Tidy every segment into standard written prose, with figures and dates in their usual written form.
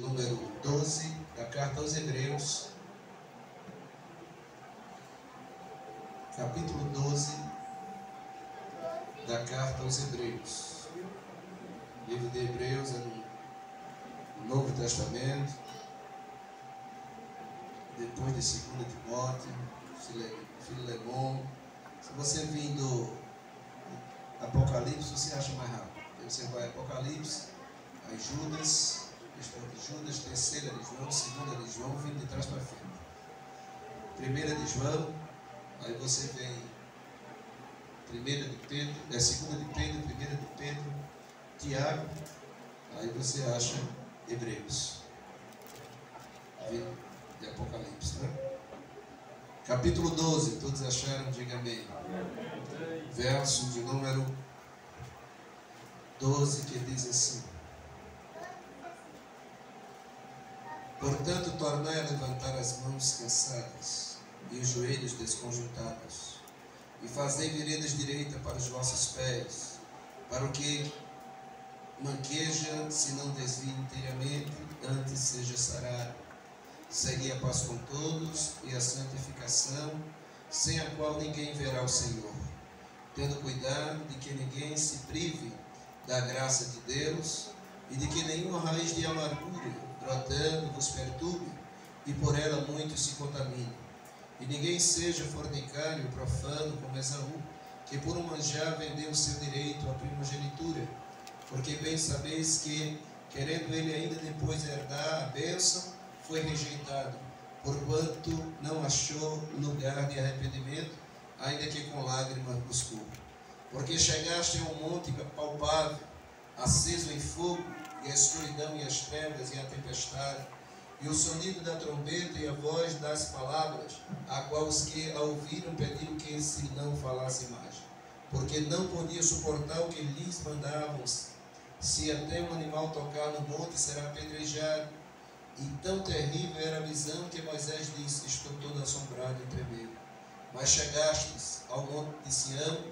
número 12 da carta aos Hebreus, capítulo 12 da carta aos Hebreus. O livro de Hebreus é no Novo Testamento, depois de 2 Timóteo, Filemon. Se você vir do Apocalipse, você acha mais rápido. Aí você vai Apocalipse, aí Judas, questão de Judas, terceira de João, segunda de João, vindo de trás para frente. Primeira de João, aí você vem primeira de Pedro, segunda de Pedro, primeira de Pedro, Tiago, aí você acha Hebreus. De Apocalipse, né? Capítulo 12, todos acharam? Diga amém. Verso de número 12, que diz assim: portanto, tornai a levantar as mãos cansadas e os joelhos desconjuntados, e fazei veredas direitas para os vossos pés, para o que manqueja se não desvie inteiramente, antes seja sarado. Segui a paz com todos e a santificação, sem a qual ninguém verá o Senhor, tendo cuidado de que ninguém se prive da graça de Deus, e de que nenhuma raiz de amargura brotando vos perturbe, e por ela muitos se contaminem. E ninguém seja fornicário, profano, como Esaú, que por um manjar vendeu o seu direito à primogenitura, porque bem sabeis que, querendo ele ainda depois herdar a bênção, foi rejeitado, porquanto não achou lugar de arrependimento, ainda que com lágrimas buscou. Porque chegaste a um monte palpável, aceso em fogo, e a escuridão e as trevas e a tempestade, e o sonido da trombeta e a voz das palavras, a qual os que a ouviram pediram que se não falasse mais, porque não podia suportar o que lhes mandavam. Se até um animal tocar no monte, será apedrejado. E tão terrível era a visão que Moisés disse: estou todo assombrado e tremendo. Mas chegastes ao monte de Sião,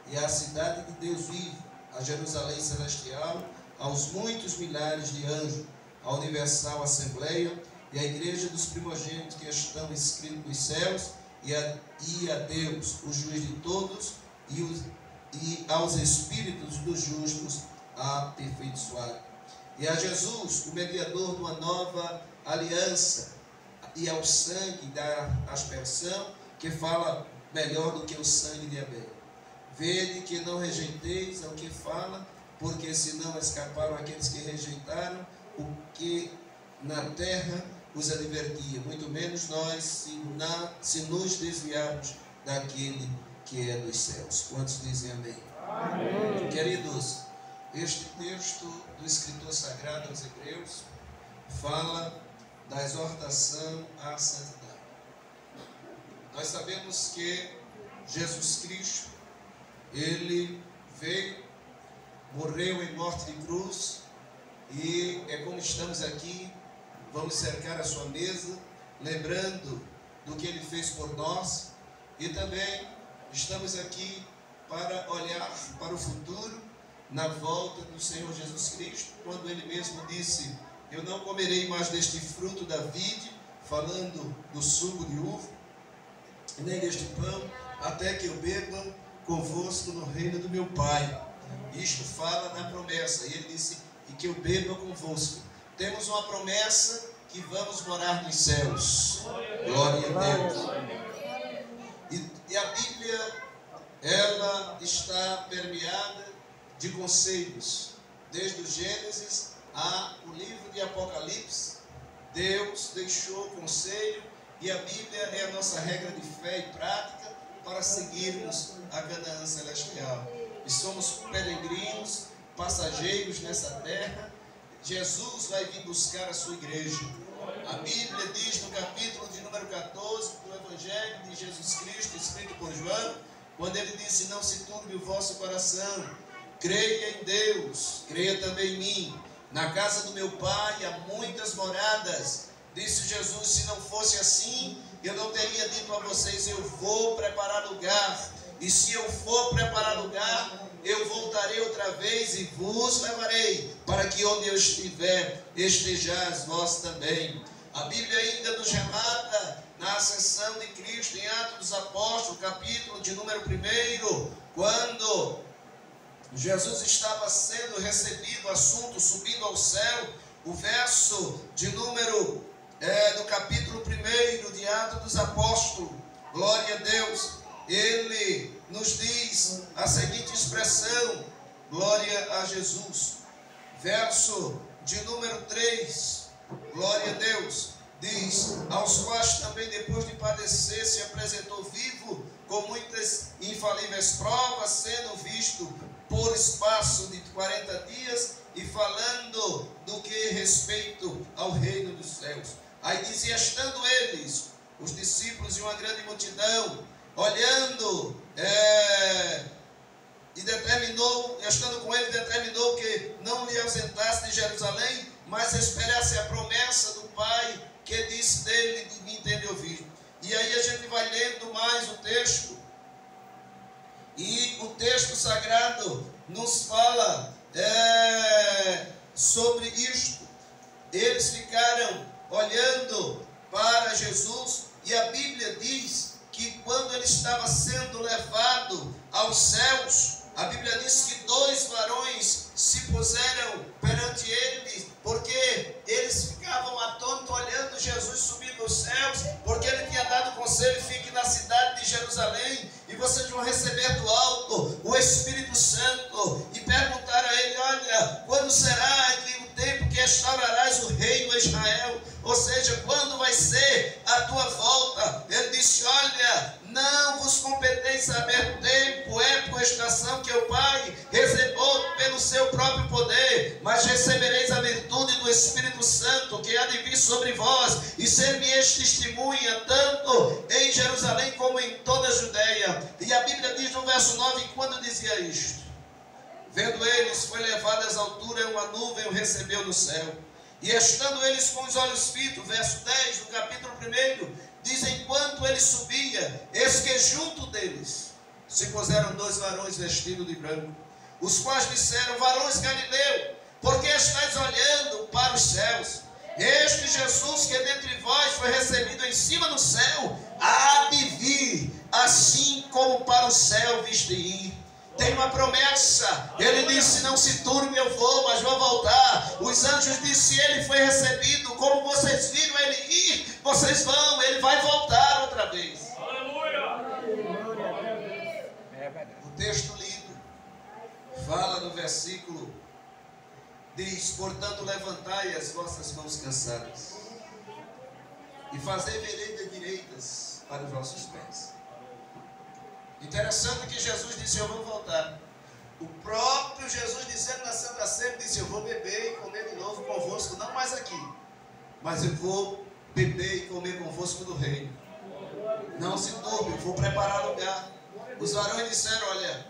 e à cidade de Deus vivo, a Jerusalém celestial, aos muitos milhares de anjos, à universal assembleia, e à igreja dos primogênitos que estão inscritos nos céus, e a Deus, o juiz de todos, e aos espíritos dos justos aperfeiçoados. E a Jesus, o mediador de uma nova aliança, e ao sangue da aspersão, que fala melhor do que o sangue de Abel. Vede que não rejeiteis ao que fala, porque se não escaparam aqueles que rejeitaram o que na terra os advertia, muito menos nós, se nos desviarmos daquele que é dos céus. Quantos dizem amém? Amém. Queridos, este texto do escritor sagrado aos Hebreus fala da exortação à santidade. Nós sabemos que Jesus Cristo, ele veio, morreu em morte de cruz, e é como estamos aqui, vamos cercar a sua mesa, lembrando do que ele fez por nós, e também estamos aqui para olhar para o futuro, na volta do Senhor Jesus Cristo, quando ele mesmo disse: eu não comerei mais deste fruto da vide, falando do suco de uva, nem deste pão, até que eu beba convosco no reino do meu Pai. Isto fala da promessa, e ele disse: e que eu beba convosco. Temos uma promessa que vamos morar nos céus. Glória a Deus. E a Bíblia, ela está permeada de conselhos, desde o Gênesis ao livro de Apocalipse. Deus deixou conselho, e a Bíblia é a nossa regra de fé e prática para seguirmos a Canaã celestial. E somos peregrinos, passageiros nessa terra. Jesus vai vir buscar a sua igreja. A Bíblia diz no capítulo de número 14 do Evangelho de Jesus Cristo, escrito por João, quando ele disse: não se turbe o vosso coração, creia em Deus, creia também em mim. Na casa do meu Pai há muitas moradas. Disse Jesus: se não fosse assim, eu não teria dito a vocês: eu vou preparar lugar. E se eu for preparar lugar, eu voltarei outra vez e vos levarei, para que onde eu estiver, estejais vós também. A Bíblia ainda nos relata na ascensão de Cristo em Atos dos Apóstolos, capítulo de número 1, quando Jesus estava sendo recebido, assunto, subindo ao céu, o verso de número, do capítulo 1 de Atos dos Apóstolos, glória a Deus, ele nos diz a seguinte expressão, glória a Jesus, verso de número 3, glória a Deus, diz, aos quais também depois de padecer se apresentou vivo, com muitas infalíveis provas, sendo visto por espaço de 40 dias, e falando do que respeito ao reino dos céus. Aí diz, e estando eles, os discípulos e uma grande multidão, olhando, e determinou, estando com ele, determinou que não lhe ausentasse de Jerusalém, mas esperasse a promessa do Pai, que disse dele, de mim ter ouvido. E aí a gente vai lendo mais o texto, e o texto sagrado nos fala sobre isto. Eles ficaram olhando para Jesus, e a Bíblia diz que quando ele estava sendo levado aos céus, a Bíblia diz que 2 varões se puseram perante ele, porque eles ficavam atônitos olhando Jesus subir nos céus, porque ele tinha dado conselho, fique na cidade de Jerusalém, e vocês vão receber do alto o Espírito Santo, e perguntaram a ele, olha, quando será que o tempo que restaurarás o reino a Israel? Ou seja, quando vai ser a tua volta? Ele disse, olha, não vos competeis saber tempo, época, estação que o Pai reservou pelo seu próprio poder, mas recebereis a virtude do Espírito Santo, que há de vir sobre vós, e ser-me-eis testemunha, tanto em Jerusalém como em toda a Judeia. E a Bíblia diz no verso 9, quando dizia isto, vendo eles, foi levado às alturas, uma nuvem o recebeu no céu. E estando eles com os olhos fitos, verso 10 do capítulo 1, diz, enquanto ele subia, eis que junto deles se puseram 2 varões vestidos de branco, os quais disseram, varões Galileu, por que estáis olhando para os céus? Este Jesus que dentre vós foi recebido em cima do céu, há de vir, assim como para o céu viste ir. Tem uma promessa, ele disse, não se turbe, eu vou, mas vou voltar. Os anjos disseram, ele foi recebido, como vocês viram ele ir, vocês vão, ele vai voltar outra vez. Aleluia! O texto lido fala no versículo, diz, portanto levantai as vossas mãos cansadas, e fazei veredas direitas para os vossos pés. Interessante que Jesus disse, eu vou voltar. O próprio Jesus dizendo na Santa Ceia, disse, eu vou beber e comer de novo convosco, não mais aqui, mas eu vou beber e comer convosco no reino. Não se turbe, eu vou preparar lugar. Os varões disseram, olha,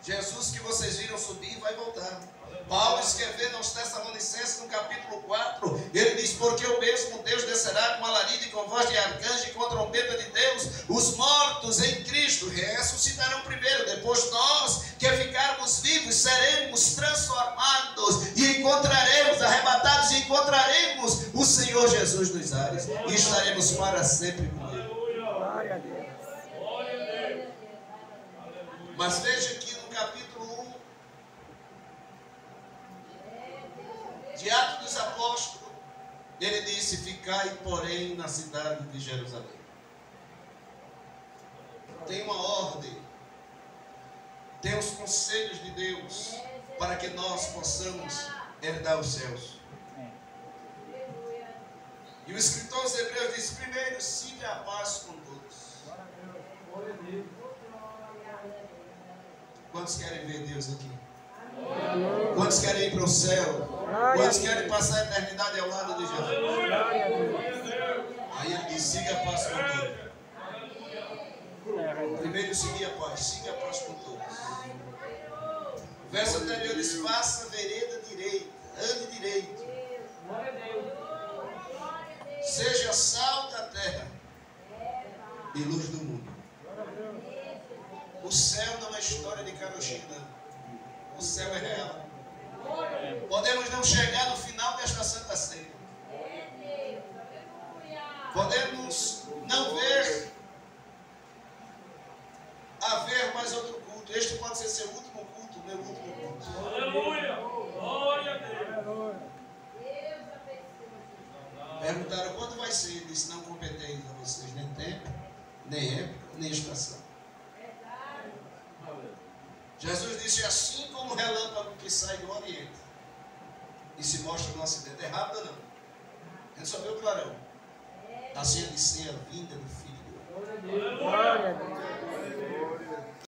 Jesus que vocês viram subir vai voltar. Paulo escrevendo aos Tessalonicenses no capítulo 4, ele diz, porque o mesmo Deus descerá com alarido e com voz de arcanjo e com trombeta de Deus, os mortos em Cristo ressuscitarão primeiro, depois nós que ficarmos vivos seremos transformados e encontraremos, arrebatados e encontraremos o Senhor Jesus nos ares e estaremos para sempre com Ele. Mas veja que no capítulo 1 de Atos dos Apóstolos, ele disse, ficai, porém, na cidade de Jerusalém. Tem uma ordem, tem os conselhos de Deus, para que nós possamos herdar os céus. E o escritor aos Hebreus diz, primeiro, siga a paz com todos. Quantos querem ver Deus aqui? Quantos querem ir para o céu? Quantos querem passar a eternidade ao lado de Jesus? Aí ele diz, siga a paz com todos. Primeiro, siga a paz. Siga a paz com todos. O verso anterior diz, faça vereda direita. Ande direito. Seja sal da terra e luz do mundo. O céu não é história de carochinha, não. O céu é real. Podemos não chegar no final desta Santa Ceia. Podemos não haver mais outro culto. Este pode ser seu último culto, meu último culto. Aleluia! Glória a Deus! Perguntaram quando vai ser. Ele disse: não competeis a vocês nem tempo, nem época, nem estação. Jesus disse: assim como o relâmpago que sai do Oriente e se mostra no Ocidente. É rápido ou não? A gente só vê o clarão. Da ceia de ser a vinda do Filho de Deus. Aleluia!